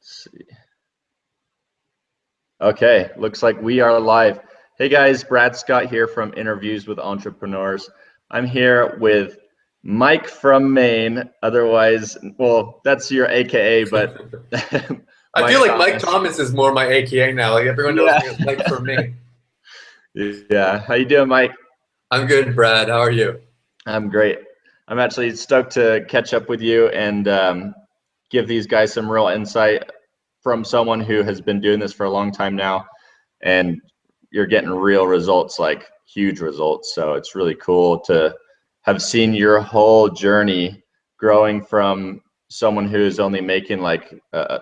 see. Okay, looks like we are live. Hey guys, Brad Scott here from Interviews with Entrepreneurs. I'm here with Mike from Maine, otherwise, well, that's your AKA, but I feel like Mike Thomas is more my AKA now. Like everyone knows me as Mike from Maine. Yeah, how you doing, Mike? I'm good, Brad. How are you? I'm great. I'm actually stoked to catch up with you and give these guys some real insight from someone who has been doing this for a long time now, and you're getting real results, like huge results. So it's really cool to have seen your whole journey growing from someone who's only making like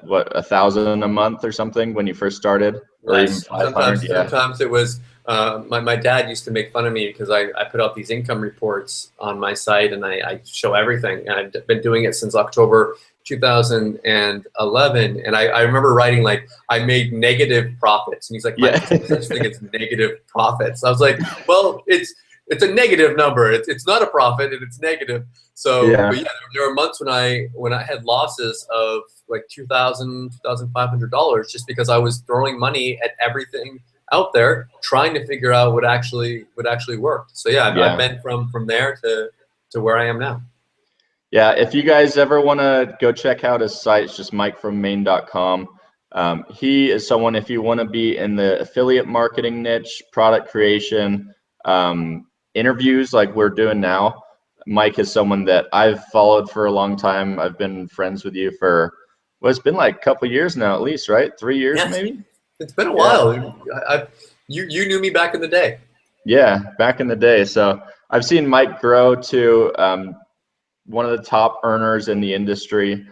what, 1,000 a month or something when you first started, or even Nice. 500. Yeah. Sometimes it was my dad used to make fun of me because I put out these income reports on my site and I show everything. And I've been doing it since October 2011, and I remember writing like I made negative profits, and he's like, Mike, there's no such thing as negative profits. I was like, well, it's a negative number. It's not a profit, and it's negative. So, Yeah. but yeah, there were months when I had losses of like $2,000, $2,500 just because I was throwing money at everything out there, trying to figure out what actually worked. So yeah, I've been from there to where I am now. Yeah, if you guys ever want to go check out his site, it's just mikefrommaine.com. He is someone, if you want to be in the affiliate marketing niche, product creation, interviews like we're doing now, Mike is someone that I've followed for a long time. I've been friends with you for, well, it's been like a couple years now, at least, right? 3 years, maybe? It's been a while. You knew me back in the day. Yeah, back in the day. So I've seen Mike grow to one of the top earners in the industry,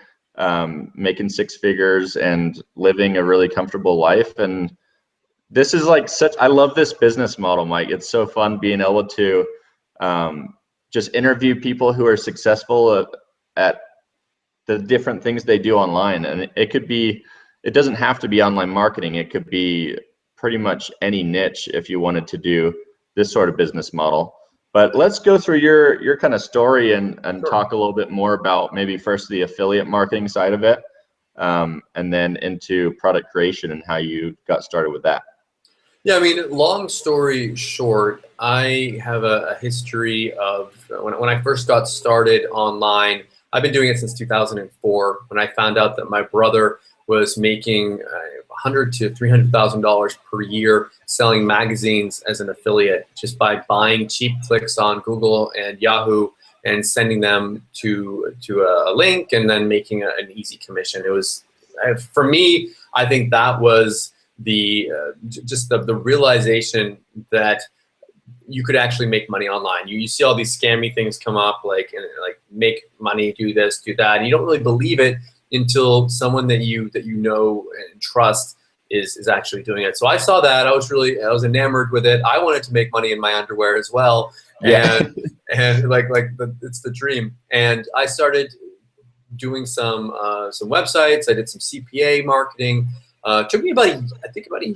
making 6 figures and living a really comfortable life. And this is like I love this business model, Mike. It's so fun being able to just interview people who are successful at the different things they do online. And it doesn't have to be online marketing. It could be pretty much any niche if you wanted to do this sort of business model. But let's go through your kind of story and Sure. talk a little bit more about maybe first the affiliate marketing side of it, and then into product creation and how you got started with that. Yeah, I mean, long story short, I have a history of when I first got started online. I've been doing it since 2004. When I found out that my brother was making $100,000 to $300,000 per year selling magazines as an affiliate, just by buying cheap clicks on Google and Yahoo and sending them to a link and then making an easy commission. It was, for me, I think that was just the realization that you could actually make money online. You see all these scammy things come up, like make money, do this, do that, and you don't really believe it until someone that you know and trust is actually doing it. So I saw that. I was enamored with it. I wanted to make money in my underwear as well. Yeah. And it's the dream. And I started doing some websites. I did some CPA marketing. It took me about a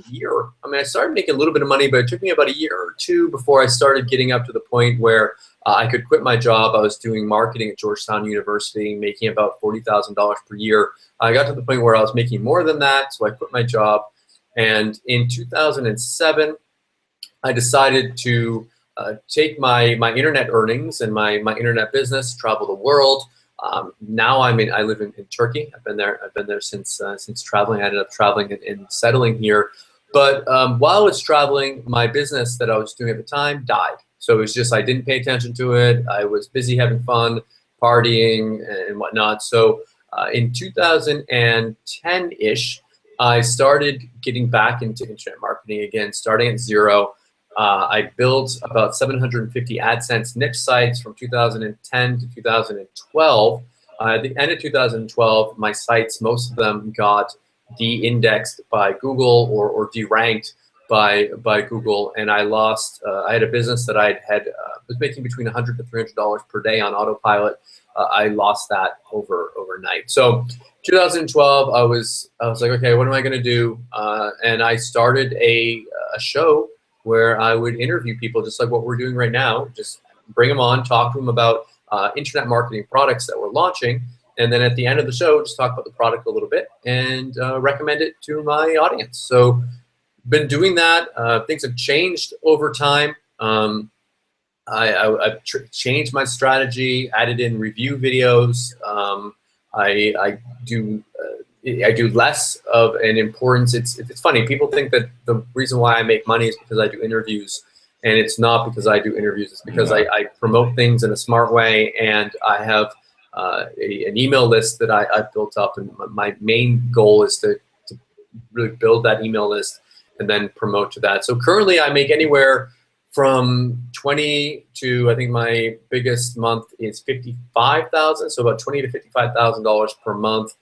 year. I mean, I started making a little bit of money, but it took me about a year or two before I started getting up to the point where I could quit my job. I was doing marketing at Georgetown University, making about $40,000 per year. I got to the point where I was making more than that, so I quit my job. And in 2007, I decided to take my internet earnings and my internet business, travel the world. Now I live in Turkey. I've been there since traveling. I ended up traveling and settling here. But while I was traveling, my business that I was doing at the time died. So it was just, I didn't pay attention to it. I was busy having fun, partying and whatnot. So in 2010-ish, I started getting back into internet marketing again, starting at zero. I built about 750 AdSense niche sites from 2010 to 2012. At the end of 2012, my sites, most of them got de-indexed by Google or de-ranked by Google, and I lost. I had a business that was making between $100 to $300 per day on autopilot. I lost that overnight. So 2012, I was like, okay, what am I going to do? And I started a show where I would interview people just like what we're doing right now, just bring them on, talk to them about internet marketing products that we're launching, and then at the end of the show, just talk about the product a little bit and recommend it to my audience. So been doing that. Things have changed over time. I've changed my strategy, added in review videos. I do less of an importance. It's funny. People think that the reason why I make money is because I do interviews, and it's not because I do interviews. It's because I promote things in a smart way, and I have an email list that I've built up, and my main goal is to really build that email list and then promote to that. So currently, I make anywhere from 20 to, I think my biggest month is 55,000, so about $20 to $55,000 per month.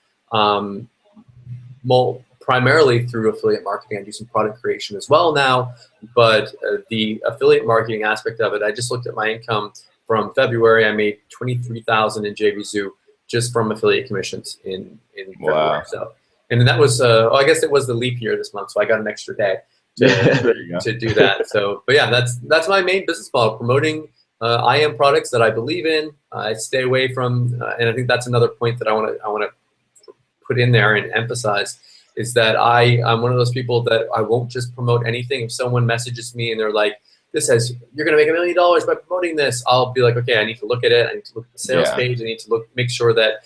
Primarily through affiliate marketing. I do some product creation as well now, but the affiliate marketing aspect of it, I just looked at my income from February. I made $23,000 in JVZoo just from affiliate commissions in February. So, and that was, I guess it was the leap year this month, so I got an extra day to do that. So, but yeah, that's my main business model: promoting IM products that I believe in. I stay away from, and I think that's another point that I want to put in there and emphasize, is that I'm one of those people that I won't just promote anything. If someone messages me and they're like, "This says you're going to make $1 million by promoting this," I'll be like, "Okay, I need to look at it. I need to look at the sales page. I need to make sure that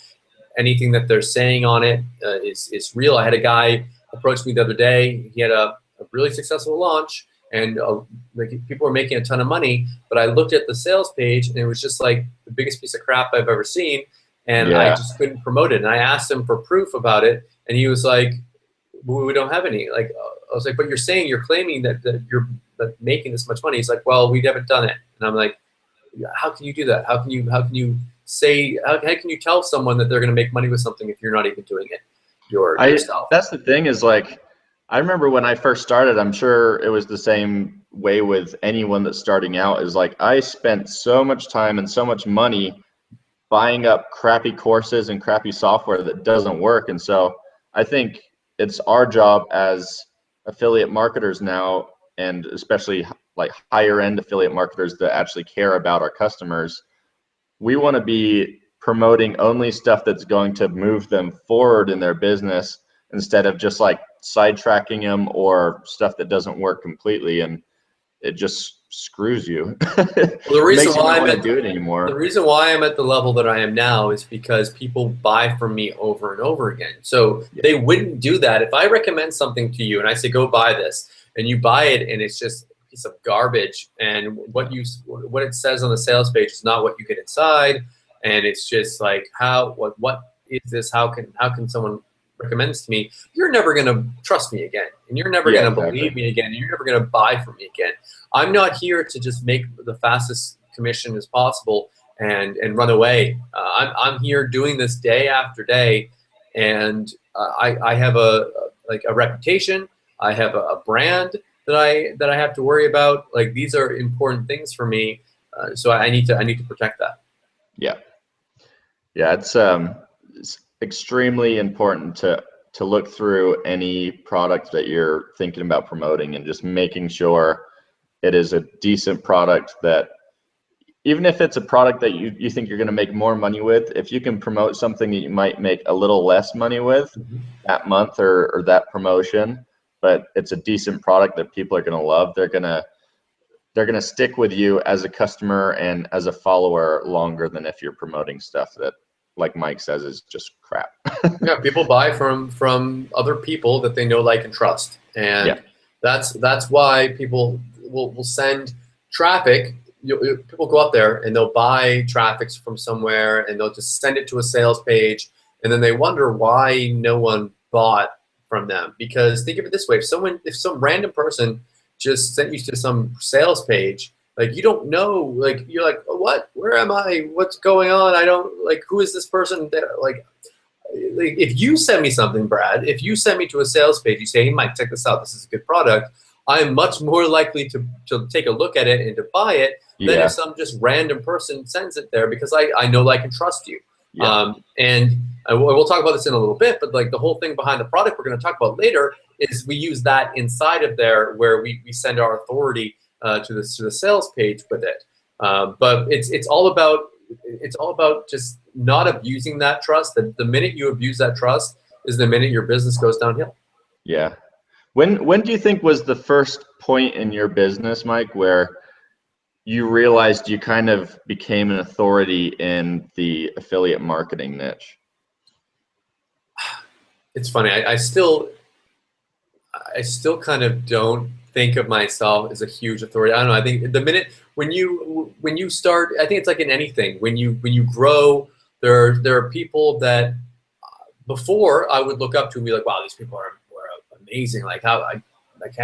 anything that they're saying on it is real." I had a guy approach me the other day. He had a really successful launch, and people were making a ton of money. But I looked at the sales page, and it was just like the biggest piece of crap I've ever seen, and I just couldn't promote it. And I asked him for proof about it, and he was like, "We don't have any." Like, I was like, "But you're claiming that you're making this much money." He's like, "Well, we haven't done it." And I'm like, "How can you do that? How can you say, how can you tell someone that they're going to make money with something if you're not even doing it yourself?" That's the thing, is like, I remember when I first started, I'm sure it was the same way with anyone that's starting out, is like, I spent so much time and so much money buying up crappy courses and crappy software that doesn't work. And so I think it's our job as affiliate marketers now, and especially like higher end affiliate marketers that actually care about our customers, we want to be promoting only stuff that's going to move them forward in their business, instead of just like sidetracking them or stuff that doesn't work completely, and it just screws you. Well, the reason why I don't do it anymore. The reason why I'm at the level that I am now is because people buy from me over and over again. So they wouldn't do that if I recommend something to you and I say, "Go buy this," and you buy it and it's just a piece of garbage, and what it says on the sales page is not what you get inside, and it's just like, what is this? How can someone recommend this to me? You're never going to trust me again, and you're never going to believe me again, and you're never going to buy from me again. I'm not here to just make the fastest commission as possible and run away. I'm here doing this day after day, and I have a reputation. I have a brand that I have to worry about. Like, these are important things for me, so I need to protect that. Yeah, it's extremely important to look through any product that you're thinking about promoting, and just making sure it is a decent product, that even if it's a product that you think you're going to make more money with, if you can promote something that you might make a little less money with that month or that promotion, but it's a decent product that people are going to love, they're going to stick with you as a customer and as a follower longer than if you're promoting stuff that, like Mike says, is just crap. Yeah, people buy from other people that they know, like, and trust, and that's why people will send traffic. People go out there and they'll buy traffic from somewhere, and they'll just send it to a sales page, and then they wonder why no one bought from them. Because think of it this way: if some random person just sent you to some sales page, like, you don't know, like, you're like, "What? Where am I? What's going on? I don't, like, who is this person?" Like, if you send me something, Brad, if you send me to a sales page, you say, "Hey, Mike, check this out. This is a good product," I'm much more likely to take a look at it and to buy it than if some just random person sends it there, because I know, like, and trust you. And we'll talk about this in a little bit, but like, the whole thing behind the product we're going to talk about later is we use that inside of there, where we send our authority to the sales page with it. But it's all about just not abusing that trust, the minute you abuse that trust is the minute your business goes downhill. Yeah. When do you think was the first point in your business, Mike, where you realized you kind of became an authority in the affiliate marketing niche? It's funny. I still kind of don't think of myself as a huge authority. I don't know. I think the minute when you start, I think it's like in anything. When you grow, there are people that before I would look up to and be like, wow, these people are amazing. Like how I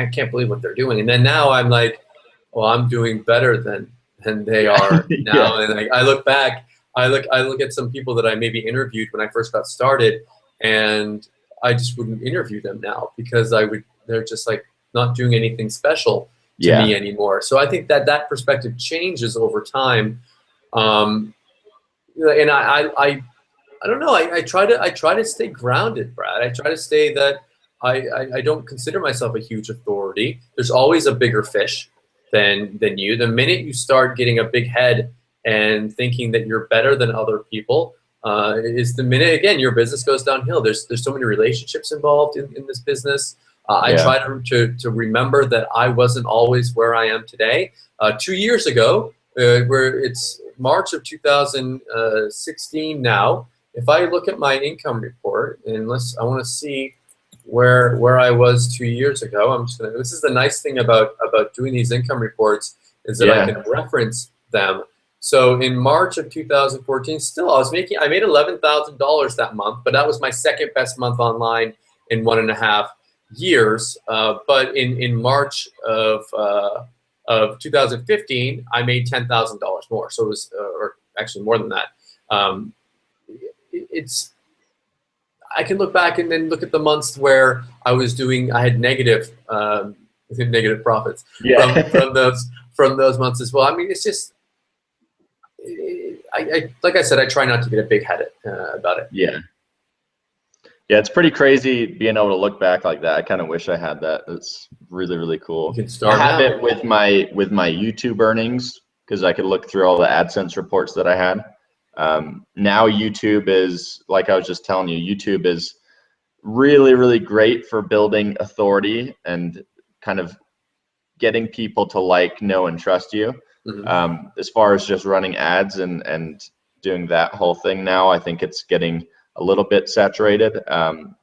can't believe what they're doing. And then now I'm like, well, I'm doing better than they are now. Yeah. And like, I look back, I look at some people that I maybe interviewed when I first got started, and I just wouldn't interview them now because they're just like not doing anything special to me anymore. So I think that perspective changes over time. And I don't know. I try to stay grounded, Brad. I try to stay that I don't consider myself a huge authority. There's always a bigger fish than you. The minute you start getting a big head and thinking that you're better than other people, is the minute, again, your business goes downhill. There's so many relationships involved in this business. I try to remember that I wasn't always where I am today. 2 years ago, where it's March of 2016 now, if I look at my income report, and I want to see where I was 2 years ago. This is the nice thing about doing these income reports, is that I can reference them. So in March of 2014, still I made $11,000 that month, but that was my second best month online in 1.5 years. But in March of 2015, I made $10,000 more. So it was, or actually more than that. I can look back and then look at the months where I had negative profits from those months as well. I mean, it's just, like I said, I try not to get a big head about it. Yeah, it's pretty crazy being able to look back like that. I kind of wish I had that. It's really, really cool. You can start I have it with my YouTube earnings, because I could look through all the AdSense reports that I had. Now YouTube is, like I was just telling you, YouTube is really, really great for building authority and kind of getting people to like, know, and trust you. Mm-hmm. As far as just running ads and doing that whole thing now, I think it's getting a little bit saturated.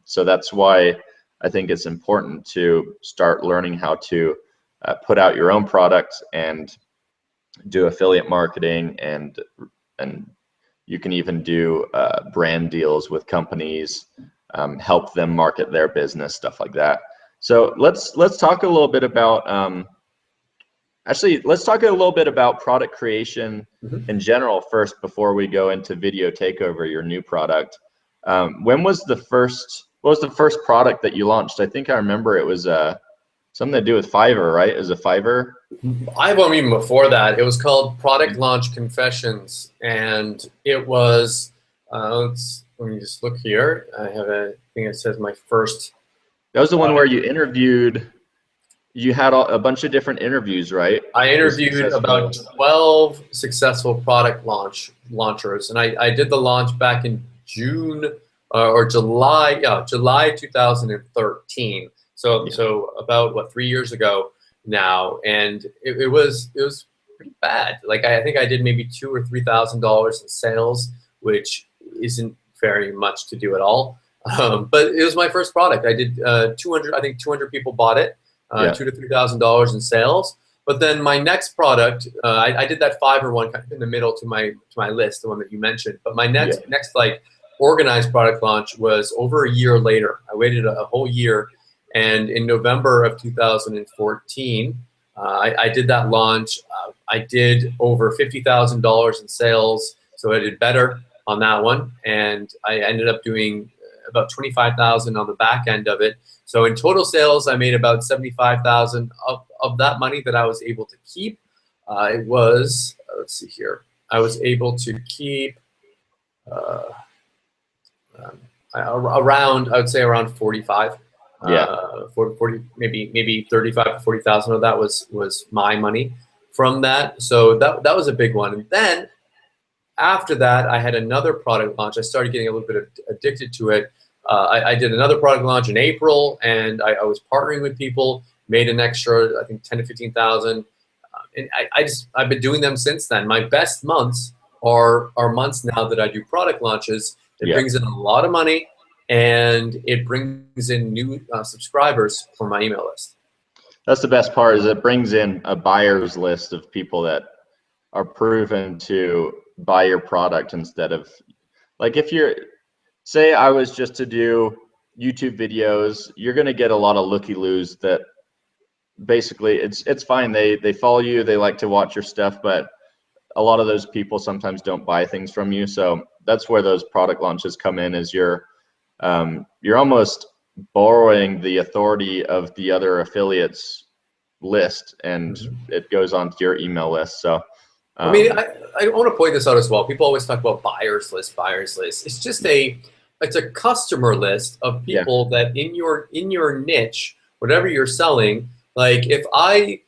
So that's why I think it's important to start learning how to put out your own products and do affiliate marketing, and you can even do brand deals with companies, help them market their business, stuff like that. So let's talk a little bit about let's talk a little bit about product creation in general first, before we go into Video Takeover, your new product. What was the first product that you launched? I think I remember it was something to do with Fiverr, right? It was a Fiverr. I won't even before that. It was called Product Launch Confessions, and it was. Let me just look here. I have a thing that says my first. That was the one where you interviewed. You had a bunch of different interviews, right? I interviewed about 12 successful product launchers, and I did the launch back in June or July. Yeah, July 2013. So about 3 years ago now, and it was pretty bad. Like I think I did maybe $2,000 or $3,000 in sales, which isn't very much to do at all. But it was my first product. I did 200. I think 200 people bought it. $2,000 to $3,000 in sales. But then my next product, I did that Fiverr one kind of in the middle to my list, the one that you mentioned. But my next like organized product launch was over a year later. I waited a whole year, and in November of 2014, I did that launch. I did over $50,000 in sales, so I did better on that one, and I ended up doing about $25,000 on the back end of it. So in total sales, I made about $75,000 of that money that I was able to keep. It was, let's see here, I was able to keep around, I would say around 45. 40, maybe 35 to 40,000 of that was my money from that. So that was a big one. And then after that, I had another product launch. I started getting a little bit addicted to it. I did another product launch in April, and I was partnering with people, made an extra, I think, 10 to 15,000. And I've been doing them since then. My best months are months now that I do product launches. It brings in a lot of money, and it brings in new subscribers for my email list. That's the best part, is it brings in a buyer's list of people that are proven to buy your product, instead of, like, if you're, say I was just to do YouTube videos, you're going to get a lot of looky-loos that basically it's fine. They follow you, they like to watch your stuff, but a lot of those people sometimes don't buy things from you. So that's where those product launches come in, is you're almost borrowing the authority of the other affiliates list, and it goes onto your email list. So I mean, I want to point this out as well. People always talk about buyers list. It's just it's a customer list of people that in your niche, whatever you're selling. Like if I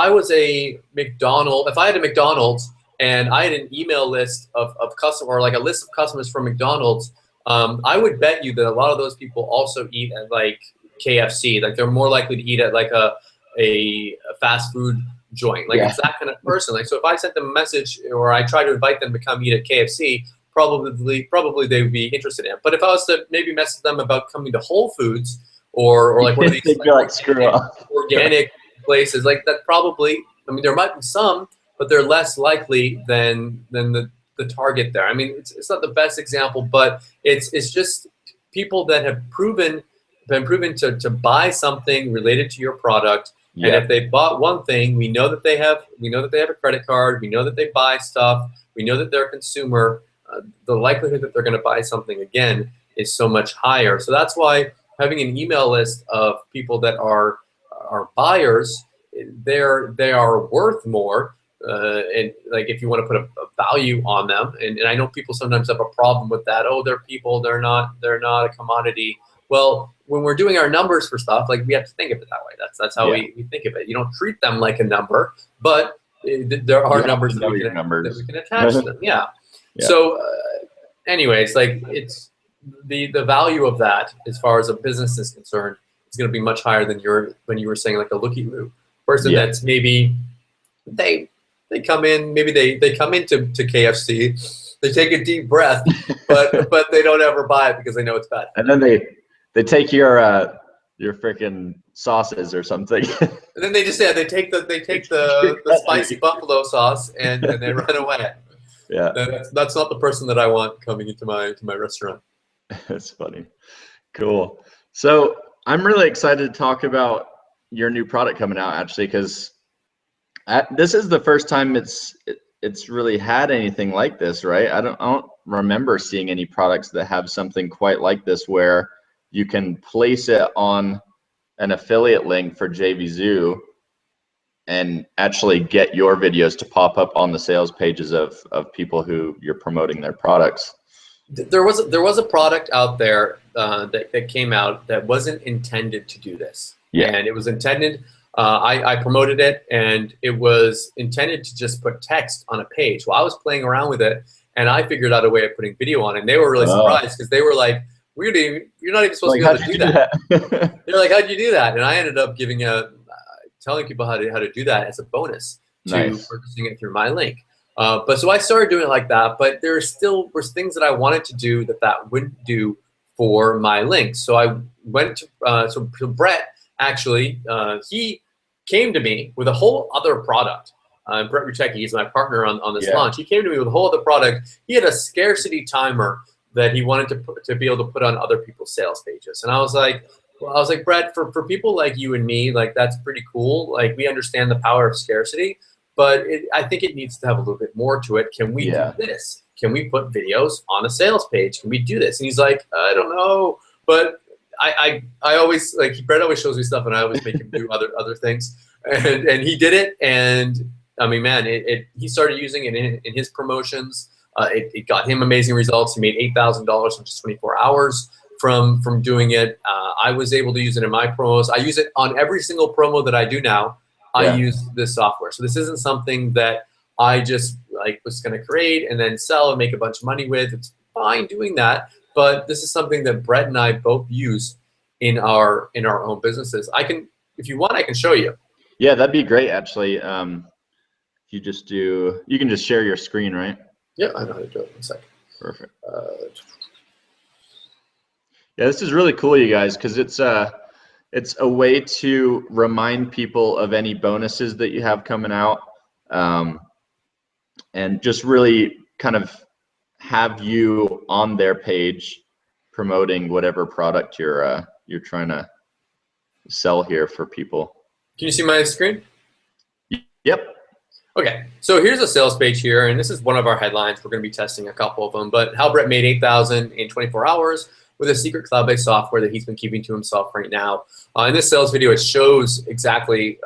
was a McDonald's, if I had a McDonald's and I had an email list of customers, or like a list of customers from McDonald's, I would bet you that a lot of those people also eat at like KFC. Like they're more likely to eat at like a fast food joint. Like it's that kind of person. Like, so if I sent them a message, or I tried to invite them to come eat at KFC, probably they would be interested in it. But if I was to maybe message them about coming to Whole Foods, or like one of these organic places, like that, probably, I mean, there might be some, but they're less likely than the target there. I mean, it's not the best example, but it's just people that have been proven to buy something related to your product. And if they bought one thing, we know that they have a credit card, we know that they buy stuff, we know that they're a consumer. The likelihood that they're going to buy something again is so much higher. So that's why having an email list of people that are buyers, they are worth more. And like, if you want to put a value on them, and I know people sometimes have a problem with that. Oh, they're people, they're not a commodity. Well, when we're doing our numbers for stuff, like, we have to think of it that way. That's how we think of it. You don't treat them like a number, but there are numbers that we can attach to them. Yeah. So anyways, like, it's the value of that, as far as a business is concerned, is going to be much higher than when you were saying like a looky-loo person that's maybe they come in, maybe they come into KFC, they take a deep breath, but they don't ever buy it because they know it's bad. And then they take your freaking sauces or something. And then they just they take the spicy buffalo sauce and they run away. Yeah, that's not the person that I want coming into my restaurant. That's funny. Cool. So I'm really excited to talk about your new product coming out, actually, because this is the first time it's really had anything like this, right? I don't remember seeing any products that have something quite like this, where you can place it on an affiliate link for JVZoo and actually get your videos to pop up on the sales pages of people who you're promoting their products. There was a product out there that came out that wasn't intended to do this. And it was intended, I promoted it, and it was intended to just put text on a page. Well, I was playing around with it, and I figured out a way of putting video on it, and they were really surprised, because they were like, you're not even supposed to be able to do that. They're like, how'd you do that? And I ended up telling people how to do that as a bonus to purchasing it through my link. But so I started doing it like that, but there still was things that I wanted to do that wouldn't do for my links. So I went to so Brett, actually, he came to me with a whole other product. Brett Rutecki, he's my partner on this launch. He came to me with a whole other product. He had a scarcity timer that he wanted to be able to put on other people's sales pages. And I was like, Brett, for people like you and me, like, that's pretty cool. Like, we understand the power of scarcity, but I think it needs to have a little bit more to it. Can we do this? Can we put videos on a sales page? Can we do this? And he's like, I don't know, but I always, like, Brett always shows me stuff, and I always make him do other things. And he did it, and I mean, man, he started using it in his promotions. It got him amazing results. He made $8,000 in just 24 hours from doing it. I was able to use it in my promos. I use it on every single promo that I do now. I use this software. So this isn't something that I just like was going to create and then sell and make a bunch of money with. It's fine doing that, but this is something that Brett and I both use in our own businesses. If you want, I can show you. Yeah, that'd be great, actually. You can just share your screen, right? Yeah, I know how to do it. 1 second. Perfect. Yeah, this is really cool, you guys, because it's a way to remind people of any bonuses that you have coming out, and just really kind of have you on their page promoting whatever product you're trying to sell here for people. Can you see my screen? Yep. Okay, so here's a sales page here, and this is one of our headlines. We're going to be testing a couple of them, but how Brett made $8,000 in 24 hours with a secret cloud-based software that he's been keeping to himself right now. In this sales video, it shows exactly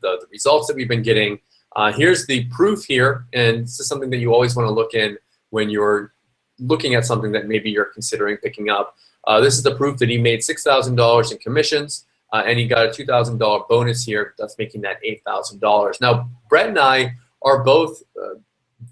the results that we've been getting. Here's the proof here, and this is something that you always want to look in when you're looking at something that maybe you're considering picking up. This is the proof that he made $6,000 in commissions. And he got a $2,000 bonus here. That's making that $8,000. Now, Brett and I are both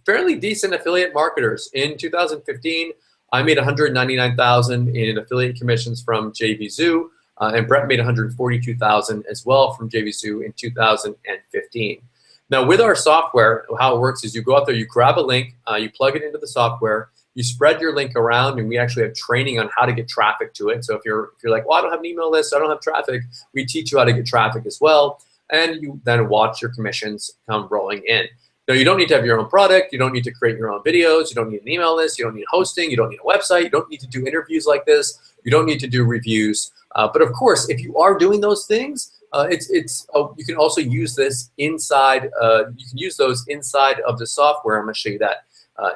fairly decent affiliate marketers. In 2015, I made $199,000 in affiliate commissions from JVZoo, and Brett made $142,000 as well from JVZoo in 2015. Now, with our software, how it works is you go out there, you grab a link, you plug it into the software, you spread your link around, and we actually have training on how to get traffic to it. So if you're like, well, I don't have an email list, I don't have traffic, we teach you how to get traffic as well, and you then watch your commissions come rolling in. Now, you don't need to have your own product, you don't need to create your own videos, you don't need an email list, you don't need hosting, you don't need a website, you don't need to do interviews like this, you don't need to do reviews. But of course, if you are doing those things, you can also use this inside. You can use those inside of the software. I'm going to show you that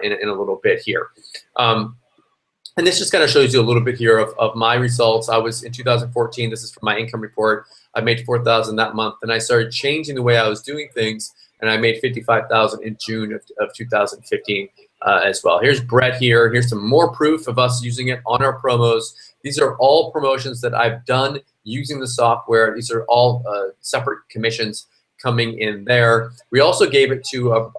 in a little bit here. And this just kind of shows you a little bit here of my results. I was in 2014. This is from my income report. I made $4,000 that month, and I started changing the way I was doing things, and I made $55,000 in June of 2015 as well. Here's Brett here. Here's some more proof of us using it on our promos. These are all promotions that I've done using the software. These are all separate commissions coming in there. We also gave it to a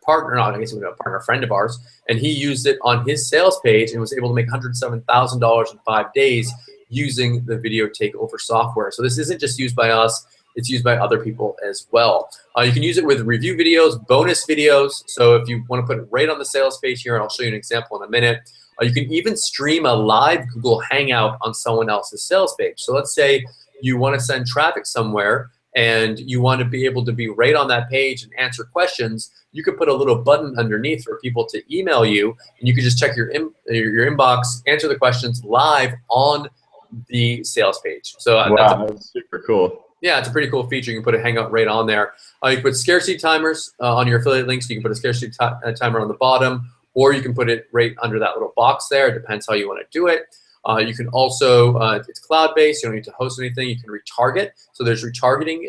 partner, not I guess a partner, a friend of ours, and he used it on his sales page and was able to make $107,000 in 5 days using the Video Takeover software. So this isn't just used by us, it's used by other people as well. You can use it with review videos, bonus videos. So if you want to put it right on the sales page here, and I'll show you an example in a minute. You can even stream a live Google Hangout on someone else's sales page. So let's say you want to send traffic somewhere and you want to be able to be right on that page and answer questions. You could put a little button underneath for people to email you, and you can just check your inbox, answer the questions live on the sales page. So wow, that's super cool. Yeah, it's a pretty cool feature. You can put a Hangout right on there. You can put scarcity timers on your affiliate links. You can put a scarcity timer on the bottom, or you can put it right under that little box there. It depends how you want to do it. You can also, it's cloud-based. You don't need to host anything. You can retarget. So there's retargeting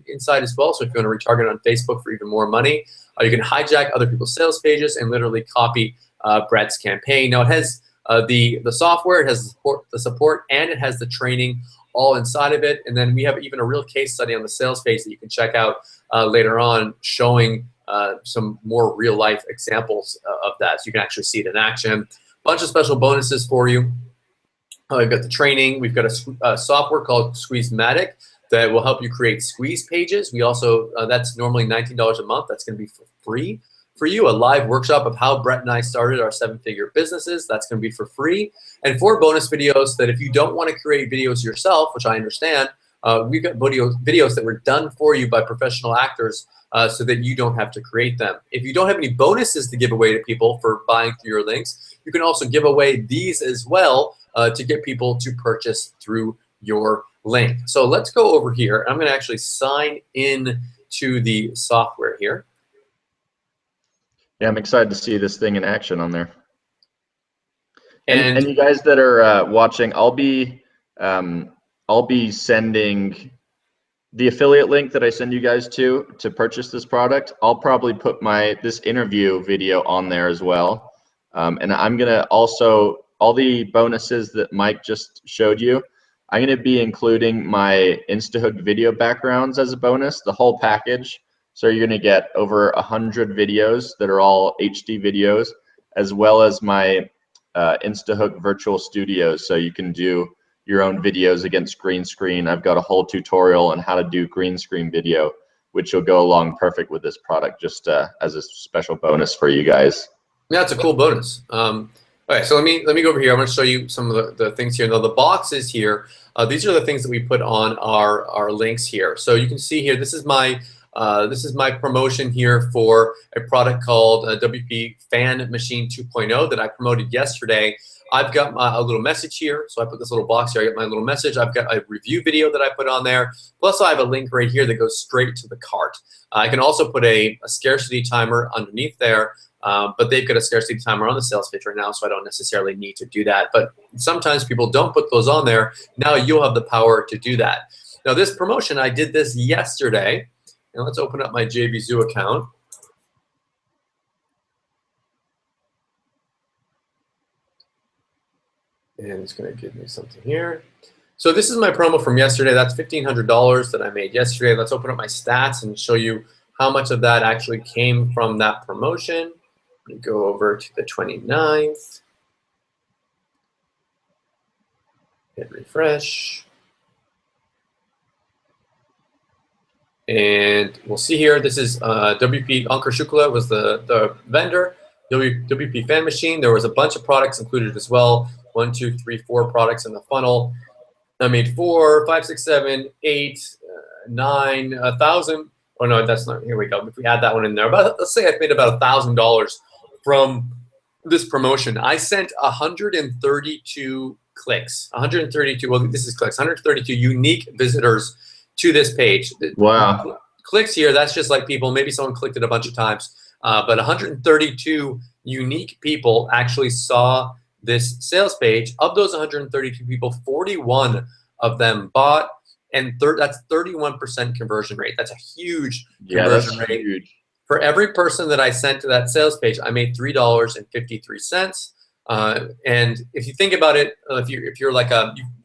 inside as well. So if you want to retarget on Facebook for even more money, you can hijack other people's sales pages and literally copy Brett's campaign. Now it has the software, it has the support, and it has the training all inside of it. And then we have even a real case study on the sales page that you can check out later on, showing some more real-life examples of that. So you can actually see it in action. Bunch of special bonuses for you. We've got the training. We've got a software called Squeezematic that will help you create squeeze pages. We also, that's normally $19 a month. That's going to be for free for you. A live workshop of how Brett and I started our 7-figure businesses. That's going to be for free. And 4 bonus videos that if you don't want to create videos yourself, which I understand, we've got videos that were done for you by professional actors so that you don't have to create them. If you don't have any bonuses to give away to people for buying through your links, you can also give away these as well to get people to purchase through your link. So let's go over here. I'm going to actually sign in to the software here. Yeah, I'm excited to see this thing in action on there. And you guys that are watching, I'll be sending the affiliate link that I send you guys to purchase this product. I'll probably put this interview video on there as well. And I'm gonna also, all the bonuses that Mike just showed you, I'm gonna be including my InstaHook video backgrounds as a bonus, the whole package. So you're going to get over 100 videos that are all HD videos, as well as my InstaHook virtual studios. So you can do your own videos against green screen. I've got a whole tutorial on how to do green screen video, which will go along perfect with this product, just as a special bonus for you guys. Yeah, it's a cool bonus. All right, so let me go over here. I'm going to show you some of the things here. Now the boxes here, these are the things that we put on our links here. So you can see here, this is my promotion here for a product called WP Fan Machine 2.0 that I promoted yesterday. I've got a little message here, so I put this little box here. I got my little message. I've got a review video that I put on there. Plus, I have a link right here that goes straight to the cart. I can also put a scarcity timer underneath there, but they've got a scarcity timer on the sales page right now, so I don't necessarily need to do that. But sometimes people don't put those on there. Now you'll have the power to do that. Now, this promotion, I did this yesterday. Now let's open up my JVZoo account. And it's going to give me something here. So this is my promo from yesterday. That's $1,500 that I made yesterday. Let's open up my stats and show you how much of that actually came from that promotion. Let me go over to the 29th. Hit refresh. And we'll see here, this is WP Ankur Shukla was the vendor. WP Fan Machine, there was a bunch of products included as well. 1, 2, 3, 4 products in the funnel. I made 4, 5, 6, 7, 8, 9, 1,000. Oh no, that's not, here we go. If we add that one in there, but let's say I've made about $1,000 from this promotion. I sent 132 clicks, 132, well, this is clicks, 132 unique visitors to this page. Wow. Clicks here, that's just like people, maybe someone clicked it a bunch of times, but 132 unique people actually saw this sales page. Of those 132 people, 41 of them bought, and that's 31% conversion rate. That's a huge conversion rate. Huge. For every person that I sent to that sales page, I made $3.53. And if you think about it, if you're like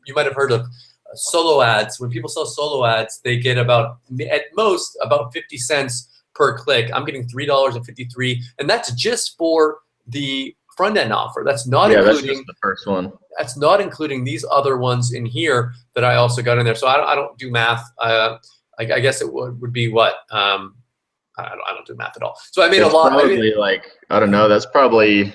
you might have heard of solo ads. When people sell solo ads, they get about, at most, about 50 cents per click. I'm getting $3.53, and that's just for the front end offer. That's not including, that's just the first one. That's not including these other ones in here that I also got in there. So I don't do math. I guess it would be what? I don't do math at all. So I made a lot. Probably like, I don't know. That's probably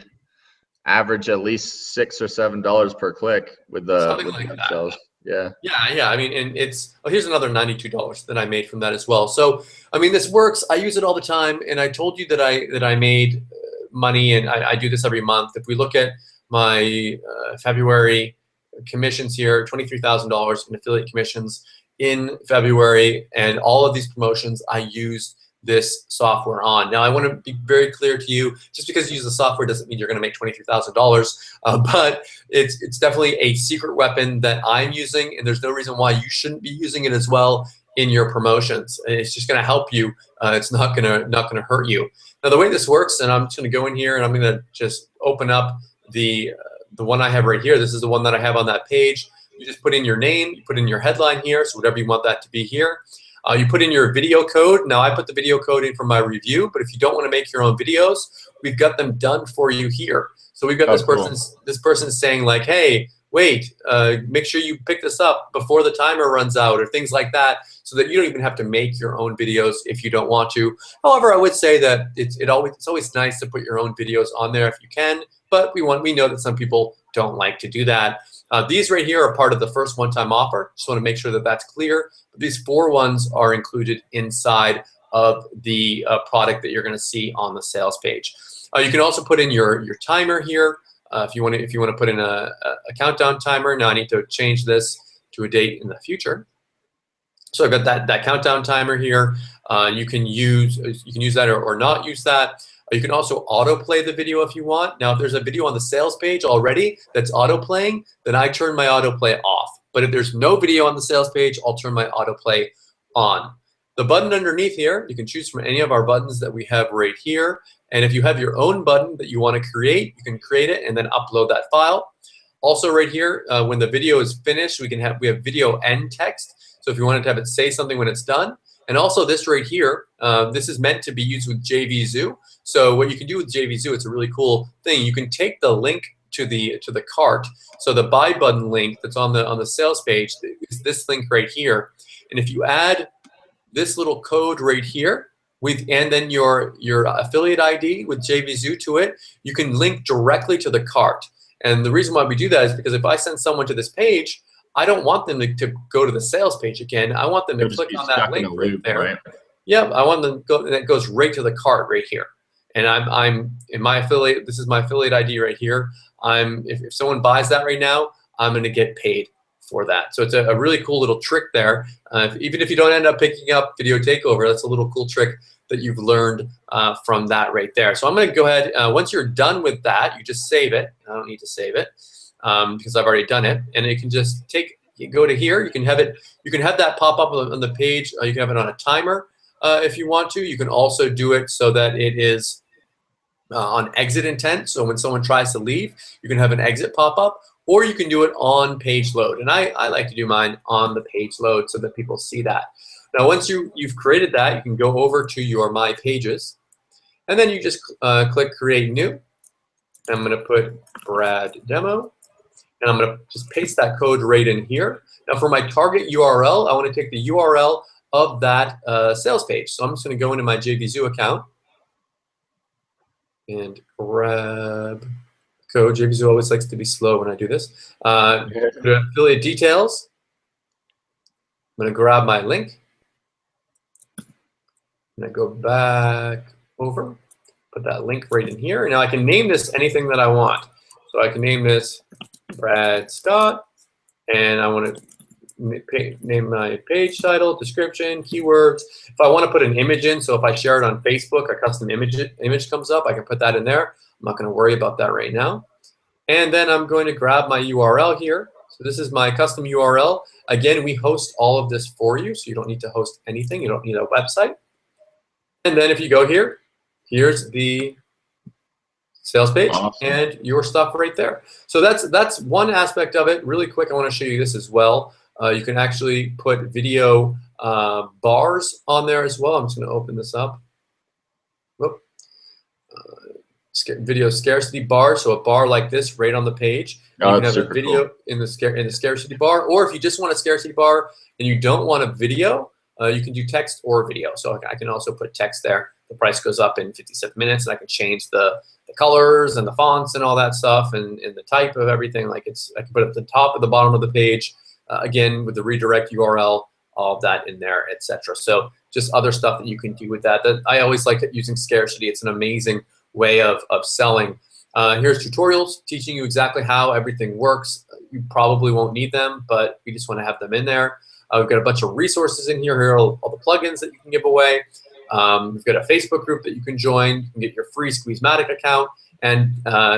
average at least $6 or $7 per click with the something like that. Sales. Yeah. Yeah. I mean, and it's, oh, here's another $92 that I made from that as well. So I mean, this works. I use it all the time, and I told you that I made money, and I do this every month. If we look at my February commissions here, $23,000 in affiliate commissions in February, and all of these promotions I used this software on. Now I want to be very clear to you, just because you use the software doesn't mean you're going to make $23,000, but it's definitely a secret weapon that I'm using, and there's no reason why you shouldn't be using it as well in your promotions. It's just going to help you. It's not going to hurt you. Now the way this works, and I'm just going to go in here and I'm going to just open up the one I have right here. This is the one that I have on that page. You just put in your name, you put in your headline here, so whatever you want that to be here. You put in your video code. Now I put the video code in for my review, but if you don't want to make your own videos, we've got them done for you here. So we've got this person saying like, hey, wait, make sure you pick this up before the timer runs out, or things like that, so that you don't even have to make your own videos if you don't want to. However, I would say that it's always nice to put your own videos on there if you can, but we know that some people don't like to do that. These right here are part of the first one-time offer. Just want to make sure that that's clear. But these 4 ones are included inside of the product that you're going to see on the sales page. You can also put in your timer here if you want to put in a countdown timer. Now I need to change this to a date in the future. So I've got that countdown timer here. You can use that or not use that. You can also autoplay the video if you want. Now, if there's a video on the sales page already that's autoplaying, then I turn my autoplay off. But if there's no video on the sales page, I'll turn my autoplay on. The button underneath here, you can choose from any of our buttons that we have right here. And if you have your own button that you want to create, you can create it and then upload that file. Also right here, when the video is finished, we have video end text. So if you wanted to have it say something when it's done, And also this right here, this is meant to be used with JVZoo. So what you can do with JVZoo, it's a really cool thing. You can take the link to the cart. So the buy button link that's on the sales page is this link right here. And if you add this little code right here and then your affiliate ID with JVZoo to it, you can link directly to the cart. And the reason why we do that is because if I send someone to this page, I don't want them to go to the sales page again. I want them to click on that link right there. Right? Yep, I want them to go, and that goes right to the cart right here. And I'm in my affiliate. This is my affiliate ID right here. If someone buys that right now, I'm going to get paid for that. So it's a really cool little trick there. Even if you don't end up picking up Video Takeover, that's a little cool trick that you've learned from that right there. So I'm going to go ahead. Once you're done with that, you just save it. I don't need to save it because I've already done it. And you can just go to here. You can have it. You can have that pop up on the page. You can have it on a timer if you want to. You can also do it so that it is on exit intent. So when someone tries to leave, you can have an exit pop up. Or you can do it on page load. And I like to do mine on the page load so that people see that. Now, once you've created that, you can go over to your My Pages. And then you just click Create New. I'm going to put Brad Demo. And I'm going to just paste that code right in here. Now, for my target URL, I want to take the URL of that sales page. So I'm just going to go into my JVZoo account and grab code. JVZoo always likes to be slow when I do this. Affiliate details. I'm going to grab my link. And I go back over, put that link right in here. Now I can name this anything that I want. So I can name this Brad Scott, and I want to name my page title, description, keywords. If I want to put an image in, so if I share it on Facebook, a custom image comes up, I can put that in there. I'm not going to worry about that right now. And then I'm going to grab my URL here. So this is my custom URL. Again, we host all of this for you, so you don't need to host anything. You don't need a website. And then if you go here, here's the sales page and your stuff right there. So that's one aspect of it. Really quick, I want to show you this as well. You can actually put video bars on there as well. I'm just going to open this up. Whoop. Video scarcity bar, so a bar like this right on the page. You can have a video in the scarcity bar, or if you just want a scarcity bar and you don't want a video, you can do text or video. So I can also put text there. The price goes up in 57 minutes, and I can change the colors and the fonts and all that stuff, and the type of everything. Like I can put it at the top or the bottom of the page. Again, with the redirect URL, all of that in there, etc. So just other stuff that you can do with that. I always like using scarcity. It's an amazing way of selling. Here's tutorials teaching you exactly how everything works. You probably won't need them, but we just want to have them in there. We've got a bunch of resources in here. Here are all the plugins that you can give away. We've got a Facebook group that you can join. You can get your free Squeezematic account. And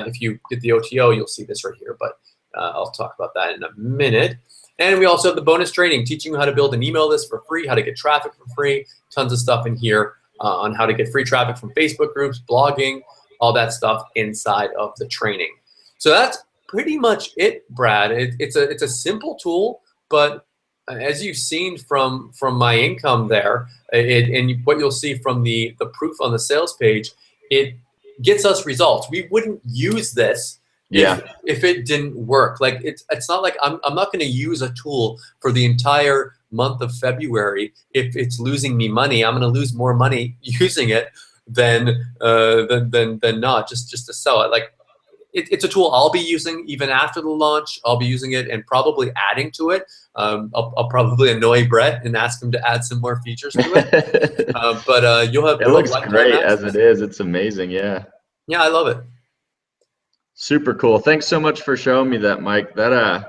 if you get the OTO, you'll see this right here. But I'll talk about that in a minute. And we also have the bonus training, teaching you how to build an email list for free, how to get traffic for free, tons of stuff in here on how to get free traffic from Facebook groups, blogging, all that stuff inside of the training. So that's pretty much it, Brad. It's a simple tool, but as you've seen from my income there, and what you'll see from the proof on the sales page, it gets us results. We wouldn't use this if it didn't work. Like it's not like I'm not going to use a tool for the entire month of February if it's losing me money. I'm going to lose more money using it than not just to sell it. Like it's a tool I'll be using even after the launch. I'll be using it and probably adding to it. I'll probably annoy Brett and ask him to add some more features to it. But you'll have. It looks great as it is. It's amazing. Yeah. Yeah, I love it. Super cool. Thanks so much for showing me that, Mike. That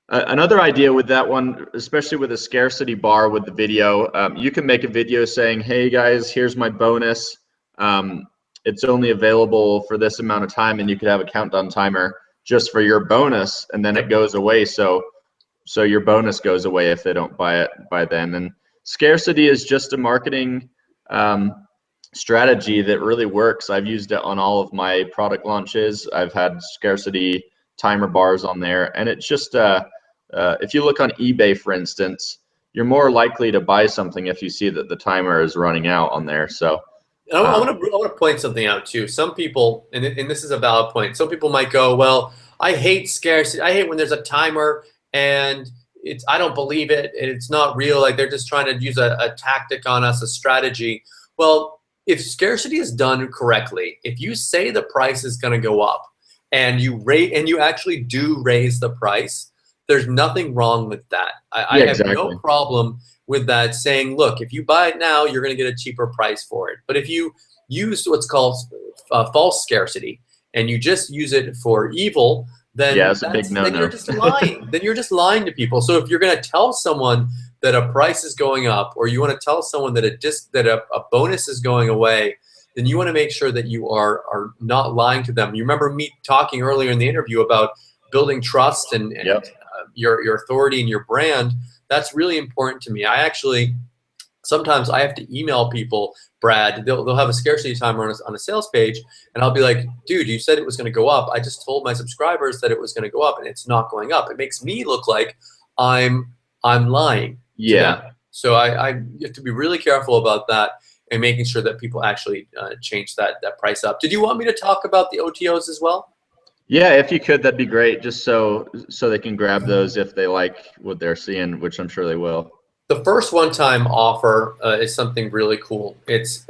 another idea with that one, especially with a scarcity bar with the video, you can make a video saying, "Hey guys, here's my bonus. It's only available for this amount of time," and you could have a countdown timer just for your bonus, and then it goes away. So your bonus goes away if they don't buy it by then. And scarcity is just a marketing strategy that really works. I've used it on all of my product launches. I've had scarcity timer bars on there, and it's just if you look on eBay, for instance, you're more likely to buy something if you see that the timer is running out on there. So I want to point something out too. Some people, and this is a valid point. Some people might go, "Well, I hate scarcity. I hate when there's a timer and I don't believe it. And it's not real. Like they're just trying to use a tactic on us, a strategy." Well, if scarcity is done correctly, if you say the price is going to go up, and you actually do raise the price, there's nothing wrong with that. I have no problem with that, saying, look, if you buy it now, you're going to get a cheaper price for it. But if you use what's called false scarcity and you just use it for evil, then, yeah, it's a big no-no. Then you're just lying. Then you're just lying to people. So if you're going to tell someone that a price is going up, or you want to tell someone that a bonus is going away, then you want to make sure that you are not lying to them. You remember me talking earlier in the interview about building trust and your authority and your brand. That's really important to me. Sometimes I have to email people, Brad. They'll have a scarcity timer on a sales page, and I'll be like, dude, you said it was going to go up. I just told my subscribers that it was going to go up, and it's not going up. It makes me look like I'm lying. Yeah. So you have to be really careful about that and making sure that people actually change that price up. Did you want me to talk about the OTOs as well? Yeah, if you could, that'd be great. Just so they can grab those if they like what they're seeing, which I'm sure they will. The first one-time offer is something really cool. It's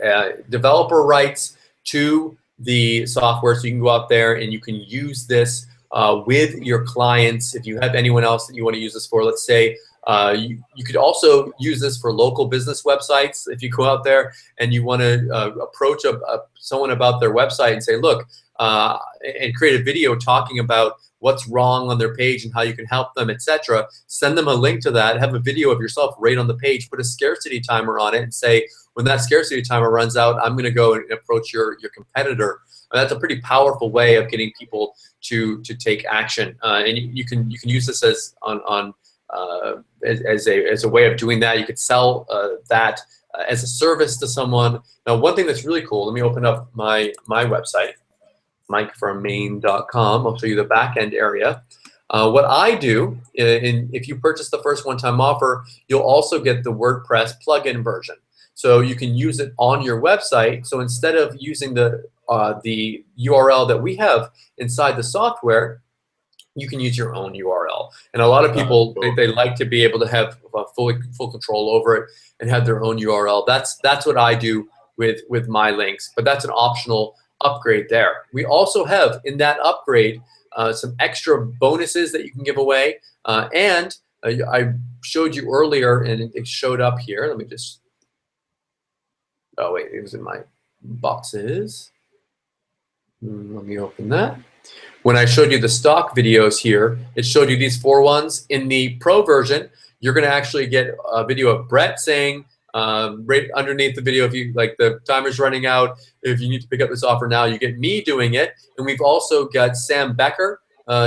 developer rights to the software, so you can go out there and you can use this with your clients. If you have anyone else that you want to use this for, let's say you could also use this for local business websites. If you go out there and you want to approach someone about their website and say, look, and create a video talking about what's wrong on their page and how you can help them, etc. Send them a link to that, have a video of yourself right on the page, put a scarcity timer on it, and say, when that scarcity timer runs out, I'm going to go and approach your competitor. And that's a pretty powerful way of getting people to take action. And you can use this as a way of doing that. You could sell that as a service to someone. Now, one thing that's really cool, let me open up my website, MikeFromMaine.com. I'll show you the back end area. What I do, if you purchase the first one-time offer, you'll also get the WordPress plugin version. So you can use it on your website. So instead of using the URL that we have inside the software, you can use your own URL. And a lot of people, they like to be able to have full control over it and have their own URL. That's what I do with my links, but that's an optional upgrade there. We also have in that upgrade some extra bonuses that you can give away. And I showed you earlier, and it showed up here. Let me just, oh wait, it was in my boxes. Let me open that. When I showed you the stock videos here, it showed you these 4 ones. In the pro version, you're going to actually get a video of Brett saying, right underneath the video, if you like the timer's running out, if you need to pick up this offer now, you get me doing it. And we've also got Sam Becker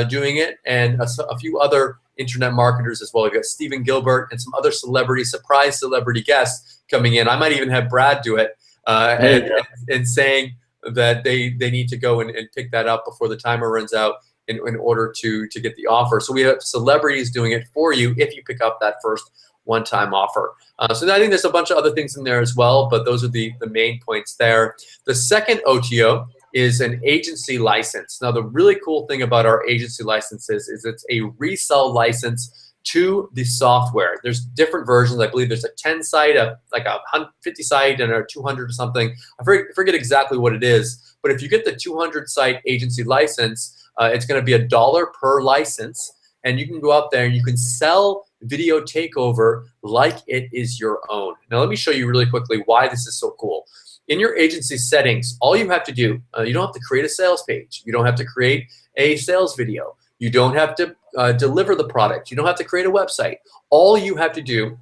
doing it, and a few other internet marketers as well. We've got Stephen Gilbert and some other surprise celebrity guests coming in. I might even have Brad do it and saying that they need to go and pick that up before the timer runs out in order to get the offer. So we have celebrities doing it for you if you pick up that first one-time offer. So I think there's a bunch of other things in there as well, but those are the main points there. The second OTO is an agency license. Now, the really cool thing about our agency licenses is it's a resell license to the software. There's different versions. I believe there's a 10 site, like a 50 site, and a 200 or something. I forget exactly what it is, but if you get the 200 site agency license, it's going to be $1 per license, and you can go out there and you can sell Video Takeover like it is your own. Now, let me show you really quickly why this is so cool. In your agency settings, all you have to do, you don't have to create a sales page. You don't have to create a sales video. You don't have to deliver the product. You don't have to create a website. All you have to do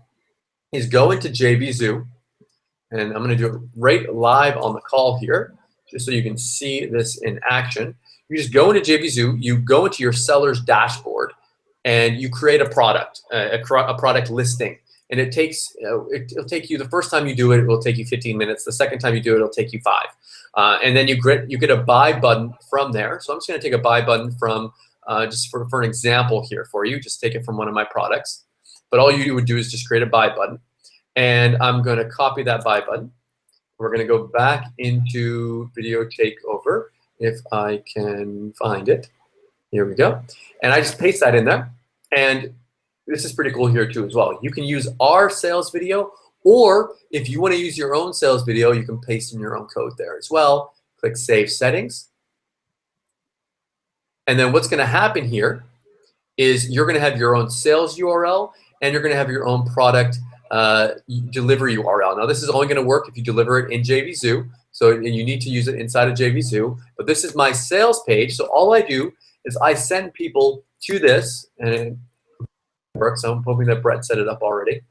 is go into JVZoo, and I'm going to do it right live on the call here, just so you can see this in action. You just go into JVZoo, you go into your seller's dashboard, and you create a product, a product listing. And it takes, it'll take you, the first time you do it, it will take you 15 minutes. The second time you do it, it'll take you 5. And then you get a buy button from there. So I'm just going to take a buy button from, just for an example here for you, just take it from one of my products. but all you would do is just create a buy button. And I'm going to copy that buy button. We're going to go back into Video Takeover if I can find it. Here we go. And I just paste that in there. And this is pretty cool here too as well. You can use our sales video, or if you want to use your own sales video, you can paste in your own code there as well. Click Save Settings. And then what's going to happen here is you're going to have your own sales URL, and you're going to have your own product delivery URL. Now, this is only going to work if you deliver it in JVZoo, so you need to use it inside of JVZoo. But this is my sales page, so all I do is I send people to this, and it works. So I'm hoping that Brett set it up already.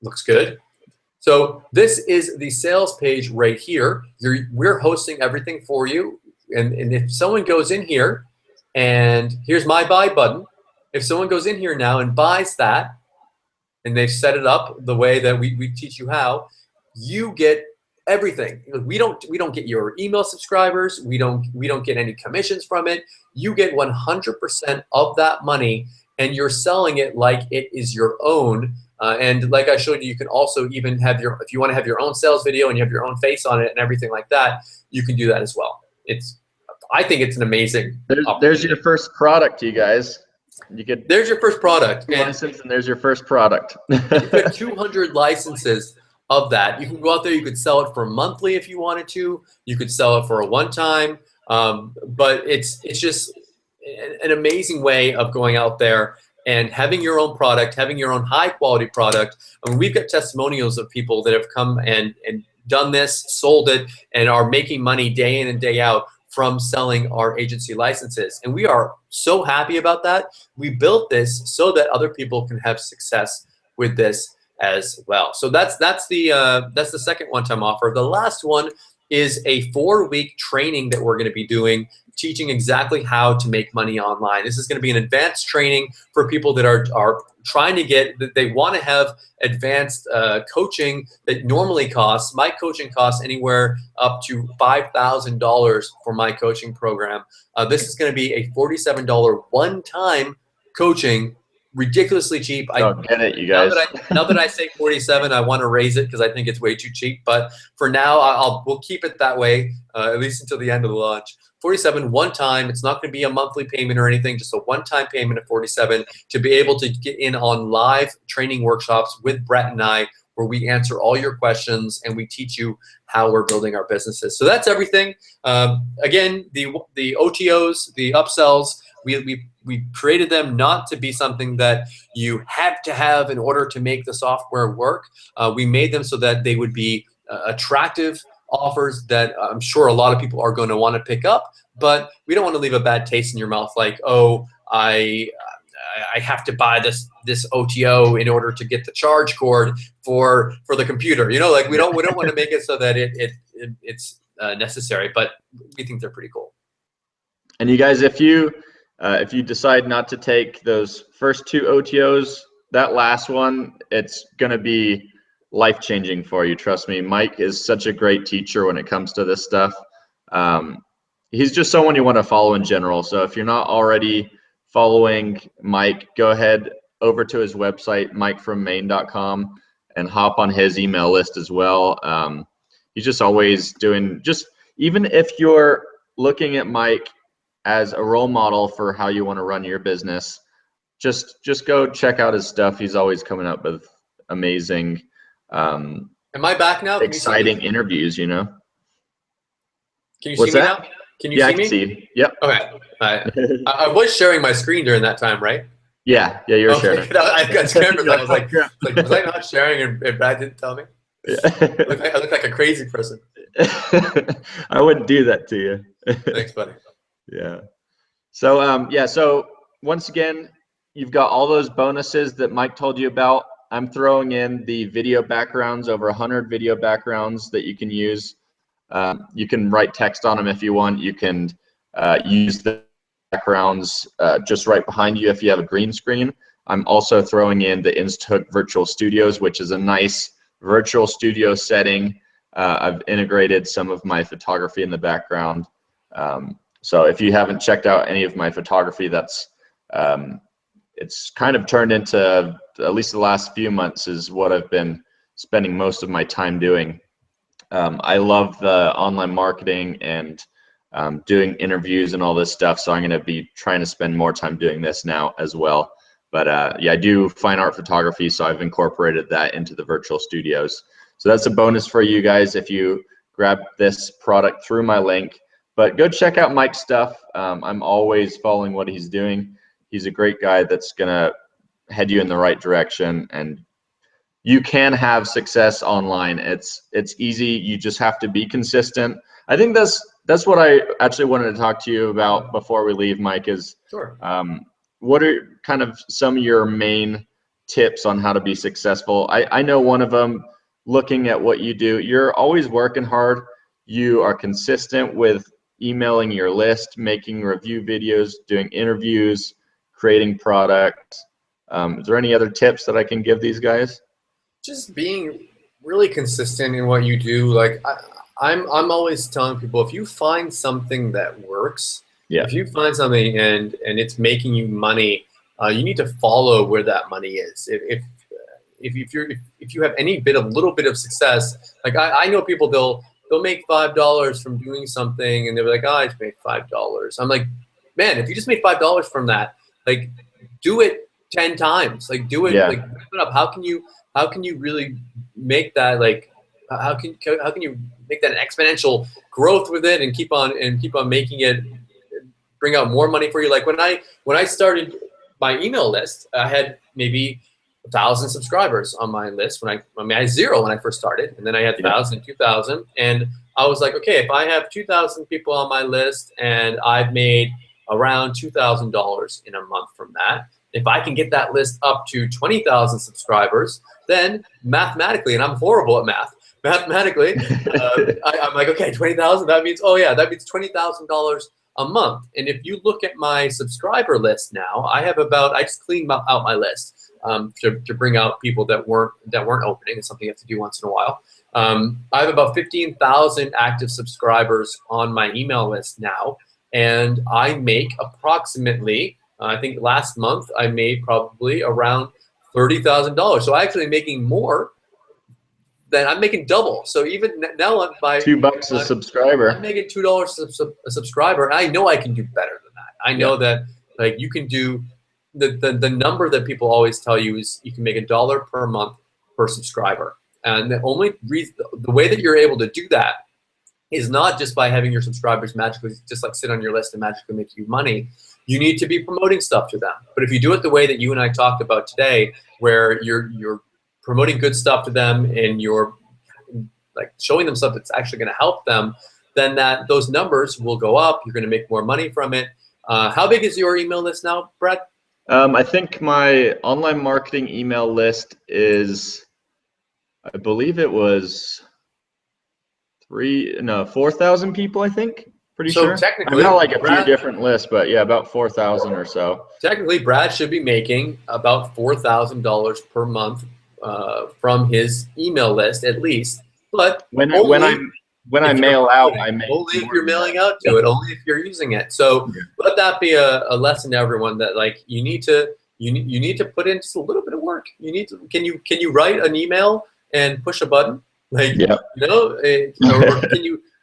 Looks good. So this is the sales page right here. We're hosting everything for you, and if someone goes in here, and here's my buy button. If someone goes in here now and buys that, and they've set it up the way that we teach you how, you get everything. We don't get your email subscribers. We don't get any commissions from it. You get 100% of that money, and you're selling it like it is your own. And like I showed you, you can also even have if you want to have your own sales video and you have your own face on it and everything like that, you can do that as well. I think it's an amazing there's your first product, you guys. There's your first product. License, and there's your first product. You get 200 licenses of that. You can go out there, you could sell it for monthly if you wanted to. You could sell it for a one-time. But it's just an amazing way of going out there and having your own product, having your own high-quality product. I mean, we've got testimonials of people that have come and done this, sold it, and are making money day in and day out from selling our agency licenses. And we are so happy about that. We built this so that other people can have success with this as well. So that's the second one-time offer. The last one is a 4-week training that we're going to be doing, teaching exactly how to make money online. This is going to be an advanced training for people that are trying to that they want to have advanced coaching that normally costs. My coaching costs anywhere up to $5,000 for my coaching program. This is going to be a $47 one-time coaching, ridiculously cheap. Don't get it, you guys. Now that I say 47, I want to raise it because I think it's way too cheap. But for now, we'll keep it that way, at least until the end of the launch. 47 one time. It's not going to be a monthly payment or anything, just a one-time payment of 47 to be able to get in on live training workshops with Brett and I, where we answer all your questions and we teach you how we're building our businesses. So that's everything. Again, the OTOs, the upsells, we created them not to be something that you have to have in order to make the software work. We made them so that they would be attractive offers that I'm sure a lot of people are going to want to pick up, but we don't want to leave a bad taste in your mouth like, oh, I have to buy this OTO in order to get the charge cord for the computer. You know, like we don't want to make it so that it's necessary, but we think they're pretty cool. And you guys, if you decide not to take those first 2 OTOs, that last one, it's going to be life-changing for you. Trust me. Mike is such a great teacher when it comes to this stuff. He's just someone you want to follow in general. So if you're not already following Mike, go ahead over to his website, mikefrommaine.com, and hop on his email list as well. He's just always doing, even if you're looking at Mike as a role model for how you want to run your business, just go check out his stuff. He's always coming up with amazing, am I back now? exciting interviews, you know. Can you see me now? Can you see me? I can see you. Yep. Okay. I was sharing my screen during that time, right? Yeah, you're sharing. I got scared because I was like, was I not sharing and Brad didn't tell me? Yeah. I look like a crazy person. I wouldn't do that to you. Thanks, buddy. Yeah. So so once again, you've got all those bonuses that Mike told you about. I'm throwing in the video backgrounds, over 100 video backgrounds that you can use. You can write text on them if you want. You can use the backgrounds just right behind you if you have a green screen. I'm also throwing in the Instahook Virtual Studios, which is a nice virtual studio setting. I've integrated some of my photography in the background. So if you haven't checked out any of my photography, that's it's kind of turned into at least the last few months, is what I've been spending most of my time doing. I love the online marketing and doing interviews and all this stuff, so I'm going to be trying to spend more time doing this now as well. But yeah, I do fine art photography, so I've incorporated that into the virtual studios. So that's a bonus for you guys if you grab this product through my link. But go check out Mike's stuff. I'm always following what he's doing. He's a great guy that's going to head you in the right direction, and you can have success online. It's easy. You just have to be consistent. I think that's what I actually wanted to talk to you about before we leave, Mike, is Sure. what are kind of some of your main tips on how to be successful? I know one of them, looking at what you do, you're always working hard. You are consistent with emailing your list, making review videos, doing interviews, creating products. Is there any other tips that I can give these guys? Just being really consistent in what you do. Like I'm always telling people, if you find something that works, if you find something and it's making you money, you need to follow where that money is. If you have any little bit of success, like I know people, they'll make $5 from doing something, and they're like, oh, I just made $5. I'm like, man, if you just made $5 from that, like, do it 10 times. Like, do it. Like, wrap it up. How can you really make that, like, how can you make that an exponential growth with it, and keep on making it bring out more money for you? Like when I started my email list, I had maybe 1,000 subscribers on my list. I had 0 when I first started, and then I had 1,000, 2,000, and I was like, okay, if I have 2,000 people on my list and I've made around $2,000 in a month from that, if I can get that list up to 20,000 subscribers, then mathematically, and I'm horrible at math, mathematically, I'm like, okay, 20,000, that means, oh yeah, that means $20,000 a month. And if you look at my subscriber list now, I just cleaned out my list to bring out people that weren't opening. It's something you have to do once in a while. I have about 15,000 active subscribers on my email list now, and I make approximately, I think last month I made probably around $30,000. So I'm actually making more than I'm making double. So even now I'm by $2 a subscriber. I'm making $2 a subscriber. And I know I can do better than that. I know that, like, you can do the number that people always tell you is you can make $1 per month per subscriber. And the only reason, the way that you're able to do that is not just by having your subscribers magically just like sit on your list and magically make you money. You need to be promoting stuff to them. But if you do it the way that you and I talked about today, where you're promoting good stuff to them and you're like showing them stuff that's actually going to help them, then those numbers will go up. You're going to make more money from it. How big is your email list now, Brett? I think my online marketing email list is, I believe it was 4,000 people, I think. Pretty sure. Technically, I've got like a few different lists, but yeah, about 4,000 or so. Technically, Brad should be making about $4,000 per month from his email list, at least. But when I mail out, I make only if you're mailing out to it, only if you're using it. So let that be a lesson to everyone, that like you need to put in just a little bit of work. You need to can you write an email and push a button? Like, or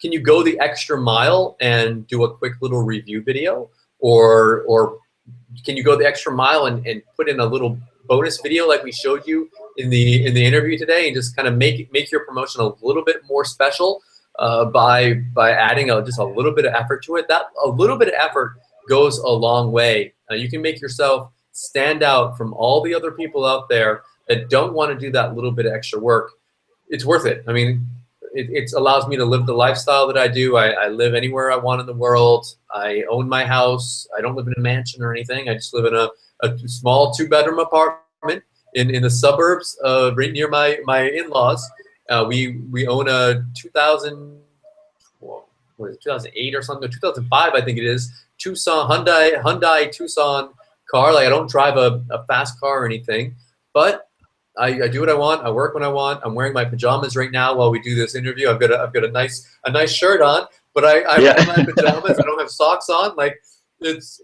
can you go the extra mile and do a quick little review video, or can you go the extra mile and put in a little bonus video like we showed you in the interview today, and just kind of make your promotion a little bit more special by adding just a little bit of effort to it. That a little bit of effort goes a long way. You can make yourself stand out from all the other people out there that don't want to do that little bit of extra work. It's worth it. I mean, it allows me to live the lifestyle that I do. I live anywhere I want in the world. I own my house. I don't live in a mansion or anything. I just live in a small 2-bedroom apartment in the suburbs right near my in-laws. We own a 2008 or something, 2005 I think it is, Hyundai Tucson car. Like, I don't drive a fast car or anything, but I do what I want. I work when I want. I'm wearing my pajamas right now while we do this interview. I've got a nice shirt on, but I wear my pajamas. I don't have socks on. Like, it's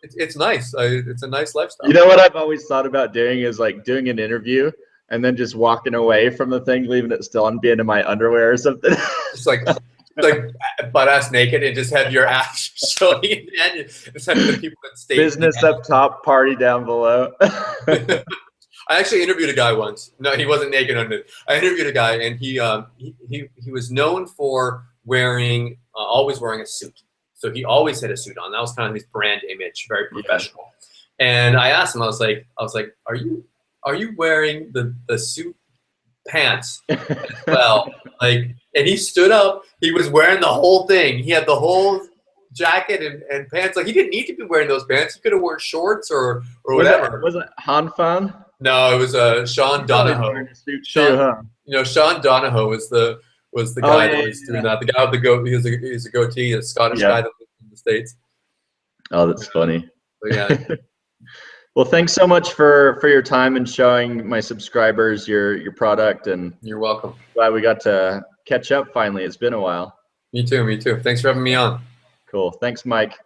It's nice. It's a nice lifestyle. You know what I've always thought about doing is like doing an interview and then just walking away from the thing, leaving it still on, being in my underwear or something. It's like butt ass naked and just have your ass showing in the end. Just having the people that stay. Business up top, party down below. I actually interviewed a guy once. No, he wasn't naked under. I interviewed a guy, and he was known for wearing always wearing a suit. So he always had a suit on. That was kind of his brand image, very professional. Yeah. And I asked him, I was like, are you wearing the suit pants as well? Like, and he stood up. He was wearing the whole thing. He had the whole jacket and pants. Like, he didn't need to be wearing those pants. He could have worn shorts or whatever. Was it Han Fan? No, it was Sean Donahoe. Sean, you know, Sean Donahoe was the guy that was doing that. The guy with the goat. He's a goatee, a Scottish guy that lives in the States. Oh, that's funny. But yeah. Well, thanks so much for your time and showing my subscribers your product. And you're welcome. Glad we got to catch up finally. It's been a while. Me too. Thanks for having me on. Cool. Thanks, Mike.